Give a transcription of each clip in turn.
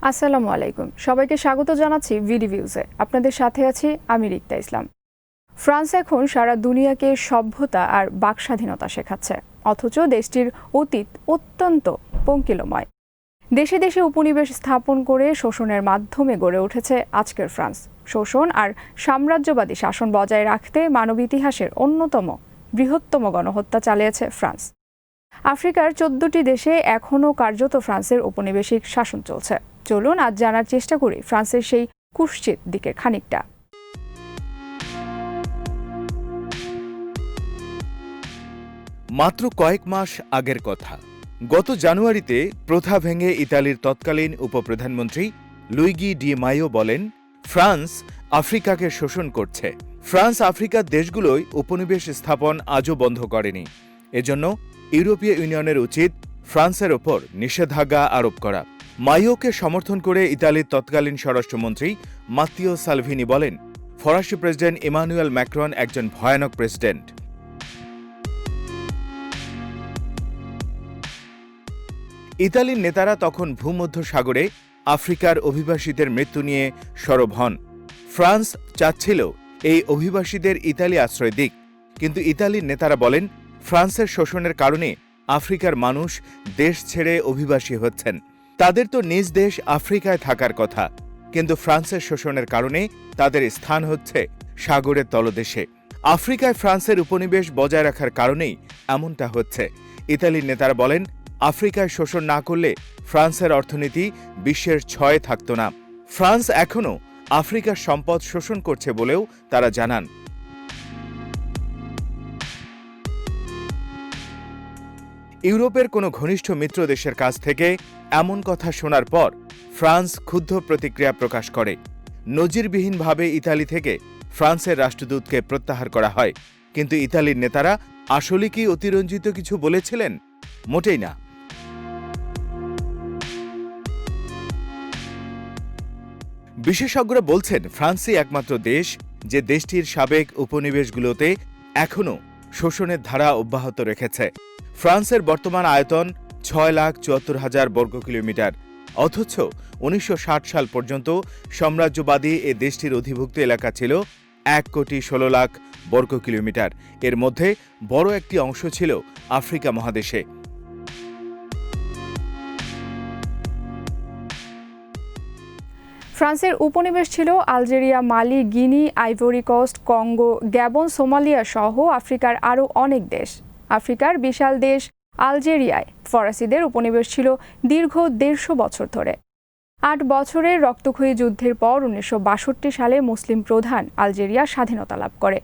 আসসালামু আলাইকুম, সবাইকে স্বাগত জানাচ্ছি ভিডিভিউজে। আপনাদের সাথে আছি আমি রিক্তা ইসলাম। ফ্রান্স এখন সারা দুনিয়াকে সভ্যতা আর বাকস্বাধীনতা শেখাচ্ছে, অথচ দেশটির অতীত অত্যন্ত পঙ্কিলময়। দেশে দেশে উপনিবেশ স্থাপন করে শোষণের মাধ্যমে গড়ে উঠেছে আজকের ফ্রান্স। শোষণ আর সাম্রাজ্যবাদী শাসন বজায় রাখতে মানব ইতিহাসের অন্যতম বৃহত্তম গণহত্যা চালিয়েছে ফ্রান্স। আফ্রিকার 14টি দেশে এখনও কার্যত ফ্রান্সের উপনিবেশিক শাসন চলছে। চলুন আজ জানার চেষ্টা করি ফ্রান্সের সেই কুৎসিত দিকের খানিকটা। মাত্র কয়েক মাস আগের কথা। গত জানুয়ারিতে প্রথা ভেঙে ইতালির তৎকালীন উপপ্রধানমন্ত্রী লুইগি ডি মাইও বলেন, ফ্রান্স আফ্রিকাকে শোষণ করছে। ফ্রান্স আফ্রিকার দেশগুলোয় উপনিবেশ স্থাপন আজও বন্ধ করেনি। এজন্য ইউরোপীয় ইউনিয়নের উচিত ফ্রান্সের ওপর নিষেধাজ্ঞা আরোপ করা। মাইওকে সমর্থন করে ইতালির তৎকালীন স্বরাষ্ট্রমন্ত্রী মাত্তিও সালভিনি বলেন, ফরাসি প্রেসিডেন্ট ইমানুয়েল ম্যাক্রন একজন ভয়ানক প্রেসিডেন্ট। ইতালির নেতারা তখন ভূমধ্য সাগরে আফ্রিকার অভিবাসীদের মৃত্যু নিয়ে সরব হন। ফ্রান্স চাচ্ছিল এই অভিবাসীদের ইতালি আশ্রয় দিক, কিন্তু ইতালির নেতারা বলেন, ফ্রান্সের শোষণের কারণে আফ্রিকার মানুষ দেশ ছেড়ে অভিবাসী হচ্ছেন। তাদের তো নিজ দেশ আফ্রিকায় থাকার কথা, কিন্তু ফ্রান্সের শোষণের কারণে তাদের স্থান হচ্ছে সাগরের তলদেশে। আফ্রিকায় ফ্রান্সের উপনিবেশ বজায় রাখার কারণেই এমনটা হচ্ছে। ইতালির নেতারা বলেন, আফ্রিকায় শোষণ না করলে ফ্রান্সের অর্থনীতি বিশ্বের 6 থাকত না। ফ্রান্স এখনও আফ্রিকার সম্পদ শোষণ করছে বলেও তারা জানান। ইউরোপের কোনো ঘনিষ্ঠ মিত্র দেশের কাছ থেকে এমন কথা শোনার পর ফ্রান্স ক্ষুব্ধ প্রতিক্রিয়া প্রকাশ করে। নজিরবিহীনভাবে ইতালি থেকে ফ্রান্সের রাষ্ট্রদূতকে প্রত্যাহার করা হয়। কিন্তু ইতালির নেতারা আসলে কি অতিরঞ্জিত কিছু বলেছিলেন? মোটেই না। বিশেষজ্ঞরা বলছেন, ফ্রান্সই একমাত্র দেশ যে দেশটির সাবেক উপনিবেশগুলোতে এখনও শোষণের ধারা অব্যাহত রেখেছে। ফ্রান্সের বর্তমান আয়তন 6,74,000 বর্গ কিলোমিটার, অথচ 1960 সাল পর্যন্ত সাম্রাজ্যবাদী এ দেশটির অধিভুক্ত এলাকা ছিল 1,16,00,000 বর্গ কিলোমিটার। এর মধ্যে বড় একটি অংশ ছিল আফ্রিকা মহাদেশে। ফ্রান্সের উপনিবেশ ছিল Algeria, Mali, Guinea, Ivory Coast, Congo, Gabon, Somalia সহ আফ্রিকার আরও অনেক দেশ। আফ্রিকার বিশাল দেশ আলজেরিয়ায় ফরাসিদের উপনিবেশ ছিল দীর্ঘ 150 বছর ধরে। 8 বছরের রক্তক্ষয়ী যুদ্ধের পর 1962 সালে মুসলিম প্রধান আলজেরিয়া স্বাধীনতা লাভ করে।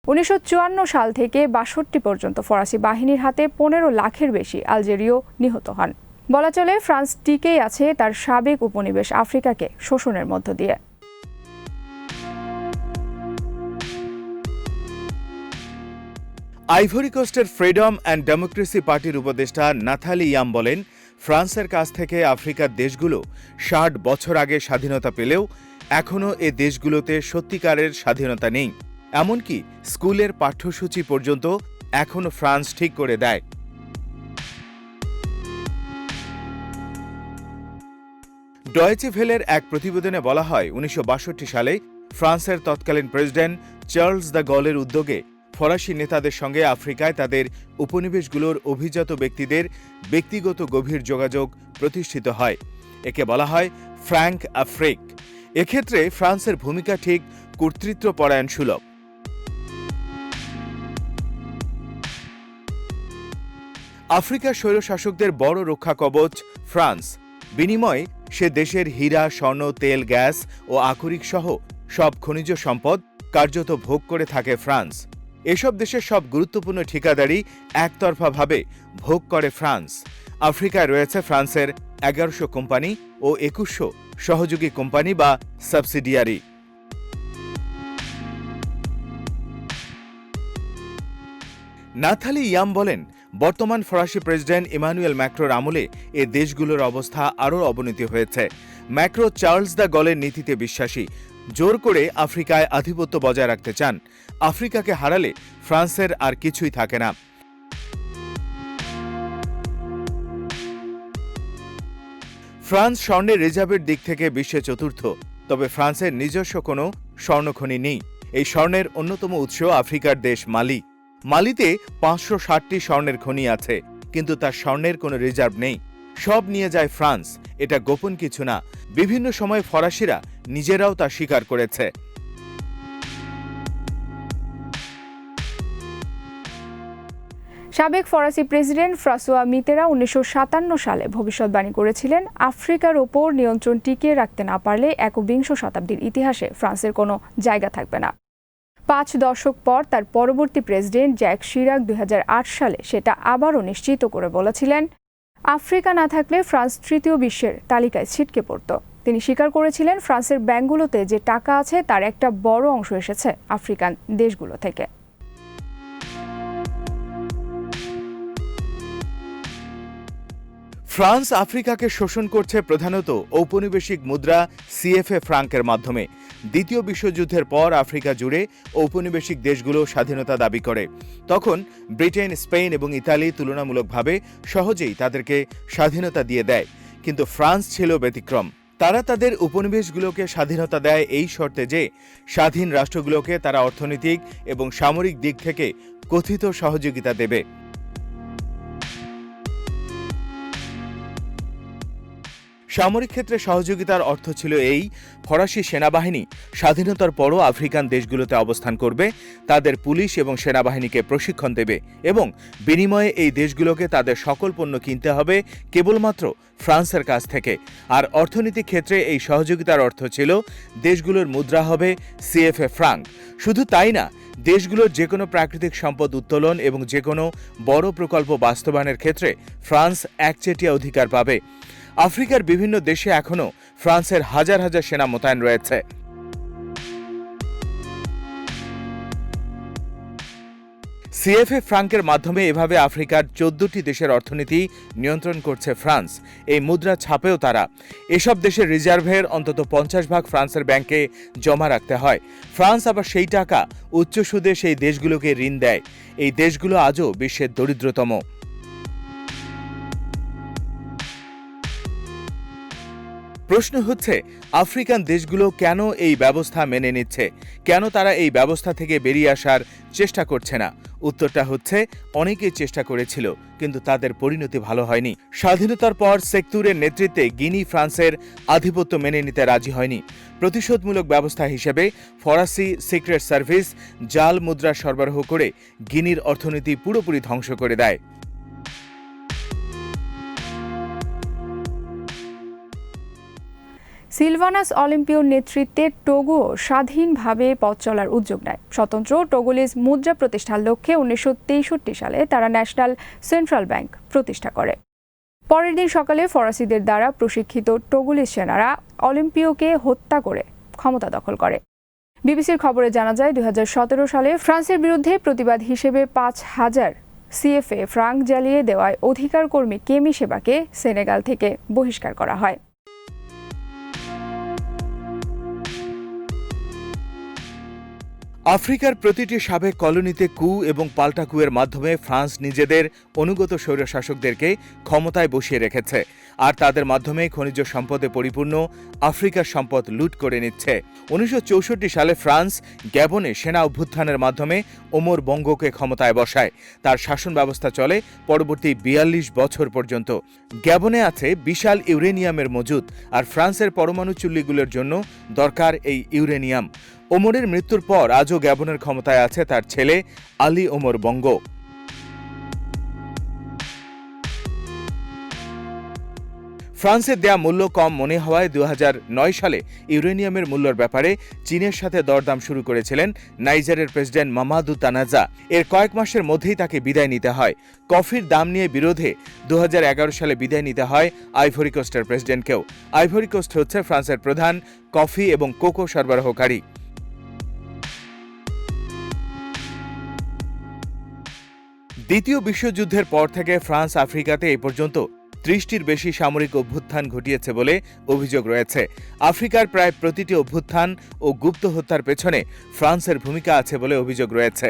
1954 সাল থেকে 62 পর্যন্ত ফরাসি বাহিনীর হাতে 15 লাখের বেশি আলজেরীয় নিহত হন। বলা চলে ফ্রান্স টিকেই আছে তার সাবেক উপনিবেশ আফ্রিকাকে শোষণের মধ্য দিয়ে। আইভরি কোস্টের ফ্রিডম অ্যান্ড ডেমোক্রেসি পার্টির উপদেষ্টা নাথালি ইয়াম বলেন, ফ্রান্সের কাছ থেকে আফ্রিকার দেশগুলো 60 বছর আগে স্বাধীনতা পেলেও এখনও এ দেশগুলোতে সত্যিকারের স্বাধীনতা নেই। এমনকি স্কুলের পাঠ্যসূচি পর্যন্ত এখনও ফ্রান্স ঠিক করে দেয়। ডয়েচে ভেলের এক প্রতিবেদনে বলা হয়, 1962 সালে ফ্রান্সের তৎকালীন প্রেসিডেন্ট চার্লস দ্য গলের উদ্যোগে ফরাসি নেতাদের সঙ্গে আফ্রিকায় তাদের উপনিবেশগুলোর অভিজাত ব্যক্তিদের ব্যক্তিগত গভীর যোগাযোগ প্রতিষ্ঠিত হয়। একে বলা হয় ফ্র্যাঙ্ক আফ্রিক। এক্ষেত্রে ফ্রান্সের ভূমিকা ঠিক কর্তৃত্বপরায়ণ সুলভ। আফ্রিকার স্বৈরশাসকদের বড় রক্ষা কবচ ফ্রান্স। বিনিময়ে সে দেশের হীরা, স্বর্ণ, তেল, গ্যাস ও আকরিক সহ সব খনিজ সম্পদ কার্যত ভোগ করে থাকে ফ্রান্স। এসব দেশের সব গুরুত্বপূর্ণ ঠিকাদারি একতরফাভাবে ভোগ করে ফ্রান্স। আফ্রিকায় রয়েছে ফ্রান্সের 1100 কোম্পানি ও 2100 সহযোগী কোম্পানি বা সাবসিডিয়ারি। নাথালি ইয়াম বলেন, বর্তমান ফরাসি প্রেসিডেন্ট ইমানুয়েল ম্যাক্রোর আমলে এ দেশগুলোর অবস্থা আরও অবনতি হয়েছে। ম্যাক্রো চার্লস দ্য গলের নীতিতে বিশ্বাসী, জোর করে আফ্রিকায় আধিপত্য বজায় রাখতে চান। আফ্রিকাকে হারালে ফ্রান্সের আর কিছুই থাকে না। ফ্রান্স স্বর্ণের রিজার্ভের দিক থেকে বিশ্বে চতুর্থ, তবে ফ্রান্সের নিজস্ব কোনো স্বর্ণখনি নেই। এই স্বর্ণের অন্যতম উৎস আফ্রিকার দেশ মালি। মালিতে 560টি স্বর্ণের খনি আছে, কিন্তু তার স্বর্ণের কোনো রিজার্ভ নেই। সব নিয়ে যায় ফ্রান্স। এটা গোপন কিছু না, বিভিন্ন সময় ফরাসিরা নিজেরাও তা স্বীকার করেছে। সাবেক ফরাসি প্রেসিডেন্ট ফ্রাঁসোয়া মিতেরা 1957 সালে ভবিষ্যৎবাণী করেছিলেন, আফ্রিকার ওপর নিয়ন্ত্রণ টিকিয়ে রাখতে না পারলে একবিংশ শতাব্দীর ইতিহাসে ফ্রান্সের কোনো জায়গা থাকবে না। 5 দশক পর তার পরবর্তী প্রেসিডেন্ট জ্যাক শিরাক 2008 সালে সেটা আবারও নিশ্চিত করে বলেছিলেন, আফ্রিকা না থাকলে ফ্রান্স তৃতীয় বিশ্বের তালিকায় ছিটকে পড়ত। তিনি স্বীকার করেছিলেন, ফ্রান্সের ব্যাংকগুলোতে যে টাকা আছে তার একটা বড় অংশ এসেছে আফ্রিকান দেশগুলো থেকে। ফ্রান্স আফ্রিকাকে শোষণ করছে প্রধানত ঔপনিবেশিক মুদ্রা সিএফএ ফ্রাঙ্কের মাধ্যমে। দ্বিতীয় বিশ্বযুদ্ধের পর আফ্রিকা জুড়ে ঔপনিবেশিক দেশগুলো স্বাধীনতা দাবি করে। তখন ব্রিটেন, স্পেন এবং ইতালি তুলনামূলকভাবে সহজেই তাদেরকে স্বাধীনতা দিয়ে দেয়, কিন্তু ফ্রান্স ছিল ব্যতিক্রম। তারা তাদের উপনিবেশগুলোকে স্বাধীনতা দেয় এই শর্তে যে স্বাধীন রাষ্ট্রগুলোকে তারা অর্থনৈতিক এবং সামরিক দিক থেকে কথিত সহযোগিতা দেবে। সামরিক ক্ষেত্রে সহযোগিতার অর্থ ছিল এই, ফরাসি সেনাবাহিনী স্বাধীনতার পরও আফ্রিকান দেশগুলোতে অবস্থান করবে, তাদের পুলিশ এবং সেনাবাহিনীকে প্রশিক্ষণ দেবে এবং বিনিময়ে এই দেশগুলোকে তাদের সকল পণ্য কিনতে হবে কেবলমাত্র ফ্রান্সের কাছ থেকে। আর অর্থনৈতিক ক্ষেত্রে এই সহযোগিতার অর্থ ছিল দেশগুলোর মুদ্রা হবে সিএফএ ফ্রাঙ্ক। শুধু তাই না, দেশগুলোর যে কোনো প্রাকৃতিক সম্পদ উত্তোলন এবং যে কোনো বড় প্রকল্প বাস্তবায়নের ক্ষেত্রে ফ্রান্স একচেটিয়া অধিকার পাবে। আফ্রিকার বিভিন্ন দেশে এখনও ফ্রান্সের হাজার হাজার সেনা মোতায়েন রয়েছে। সিএফএ ফ্রাঙ্কের মাধ্যমে এভাবে আফ্রিকার 14টি দেশের অর্থনীতি নিয়ন্ত্রণ করছে ফ্রান্স। এই মুদ্রা ছাপেও তারা। এসব দেশের রিজার্ভের অন্তত 50% ফ্রান্সের ব্যাংকে জমা রাখতে হয়। ফ্রান্স আবার সেই টাকা উচ্চ সুদে সেই দেশগুলোকে ঋণ দেয়। এই দেশগুলো আজও বিশ্বের দরিদ্রতম। প্রশ্ন হচ্ছে, আফ্রিকান দেশগুলো কেন এই ব্যবস্থা মেনে নিচ্ছে? কেন তারা এই ব্যবস্থা থেকে বেরিয়ে আসার চেষ্টা করছে না? উত্তরটা হচ্ছে, অনেকেই চেষ্টা করেছিল, কিন্তু তাদের পরিণতি ভালো হয়নি। স্বাধীনতার পর সেক্তুরের নেতৃত্বে গিনি ফ্রান্সের আধিপত্য মেনে নিতে রাজি হয়নি। প্রতিশোধমূলক ব্যবস্থা হিসেবে ফরাসি সিক্রেট সার্ভিস জাল মুদ্রা সরবরাহ করে গিনির অর্থনীতি পুরোপুরি ধ্বংস করে দেয়। সিলভানাস অলিম্পিওর নেতৃত্বে টোগো স্বাধীনভাবে পথ চলার উদ্যোগ নেয়। স্বতন্ত্র টোগোলিজ মুদ্রা প্রতিষ্ঠার লক্ষ্যে 1963 সালে তারা ন্যাশনাল সেন্ট্রাল ব্যাংক প্রতিষ্ঠা করে। পরের দিন সকালে ফরাসিদের দ্বারা প্রশিক্ষিত টোগোলিজ সেনারা অলিম্পিওকে হত্যা করে ক্ষমতা দখল করে। বিবিসির খবরে জানা যায়, 2017 সালে ফ্রান্সের বিরুদ্ধে প্রতিবাদ হিসেবে 5000 সিএফএ ফ্রাঙ্ক জ্বালিয়ে দেওয়ায় অধিকার কর্মী কেমি সেবাকে সেনেগাল থেকে বহিষ্কার করা হয়। আফ্রিকার প্রতিটি সাবেক কলোনিতে কু এবং পাল্টা কুয়ের মাধ্যমে ফ্রান্স নিজেদের অনুগত স্বৈরশাসকদেরকে ক্ষমতায় বসিয়ে রেখেছে, আর তাদের মাধ্যমে খনিজ সম্পদে পরিপূর্ণ আফ্রিকার সম্পদ লুট করে নিচ্ছে। 1964 সালে ফ্রান্স গ্যাবনে সেনা অভ্যুত্থানের মাধ্যমে ওমর বঙ্গোকে ক্ষমতায় বসায়। তার শাসন ব্যবস্থা চলে পরবর্তী 42 বছর পর্যন্ত। গ্যাবনে আছে বিশাল ইউরেনিয়ামের মজুদ, আর ফ্রান্সের পরমাণু চুল্লিগুলোর জন্য দরকার এই ইউরেনিয়াম। ওমরের মৃত্যুর পর আজও গ্যাবনের ক্ষমতায় আছে তার ছেলে আলী ওমর বঙ্গো। ফ্রান্সের দেয়া মূল্য কম মনে হওয়ায় 2009 সালে ইউরেনিয়ামের মূল্যের ব্যাপারে চীনের সাথে দরদাম শুরু করেছিলেন নাইজারের প্রেসিডেন্ট মামাদু তানাজা। এর কয়েক মাসের মধ্যেই তাকে বিদায় নিতে হয়। কফির দাম নিয়ে বিরোধে 2011 সালে বিদায় নিতে হয় আইভরি কোস্টের প্রেসিডেন্টকেও। আইভরি কোস্ট হচ্ছে ফ্রান্সের প্রধান কফি এবং কোকো সরবরাহকারী। দ্বিতীয় বিশ্বযুদ্ধের পর থেকে ফ্রান্স আফ্রিকাতে এই পর্যন্ত 30টির বেশি সামরিক অভ্যুত্থান ঘটিয়েছে বলে অভিযোগ রয়েছে। আফ্রিকার প্রায় প্রতিটি অভ্যুত্থান ও গুপ্ত হত্যার পেছনে ফ্রান্সের ভূমিকা আছে বলে অভিযোগ রয়েছে।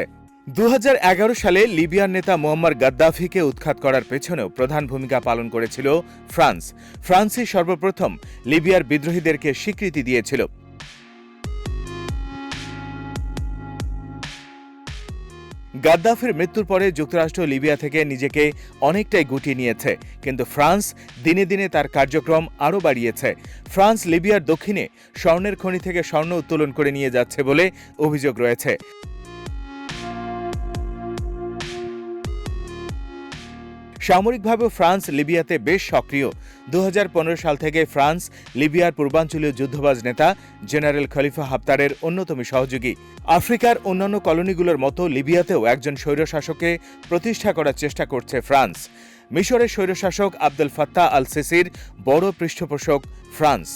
সালে লিবিয়ার নেতা মুয়াম্মার গাদ্দাফিকে উৎখাত করার পেছনেও প্রধান ভূমিকা পালন করেছিল ফ্রান্স। ফ্রান্সই সর্বপ্রথম লিবিয়ার বিদ্রোহীদেরকে স্বীকৃতি দিয়েছিল। গাদ্দাফির মৃত্যুর পরে যুক্তরাষ্ট্র লিবিয়া থেকে নিজেকে অনেকটাই গুটিয়ে নিয়েছে, কিন্তু ফ্রান্স দিনে দিনে তার কার্যক্রম আরও বাড়িয়েছে। ফ্রান্স লিবিয়ার দক্ষিণে স্বর্ণের খনি থেকে স্বর্ণ উত্তোলন করে নিয়ে যাচ্ছে বলে অভিযোগ রয়েছে। সামরিকভাবেও ফ্রান্স লিবিয়াতে বেশ সক্রিয়। 2015 সাল থেকে ফ্রান্স লিবিয়ার পূর্বাঞ্চলীয় যুদ্ধবাজ নেতা জেনারেল খলিফা হাফতারের অন্যতম সহযোগী। আফ্রিকার অন্যান্য কলোনিগুলোর মতো লিবিয়াতেও একজন স্বৈরশাসককে প্রতিষ্ঠা করার চেষ্টা করছে ফ্রান্স। মিশরের স্বৈরশাসক আবদেল ফাত্তাহ আল সিসির বড় পৃষ্ঠপোষক ফ্রান্স।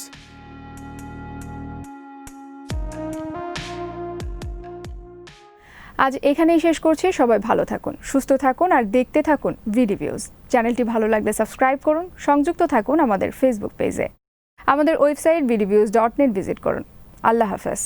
আজ এখানেই শেষ করছি। সবাই ভালো থাকুন, সুস্থ থাকুন আর দেখতে থাকুন ভিডিভিউজ। চ্যানেলটি ভালো লাগলে সাবস্ক্রাইব করুন, সংযুক্ত থাকুন আমাদের ফেসবুক পেজে। আমাদের ওয়েবসাইট vidieviews.net ভিজিট করুন। আল্লাহ হাফেজ।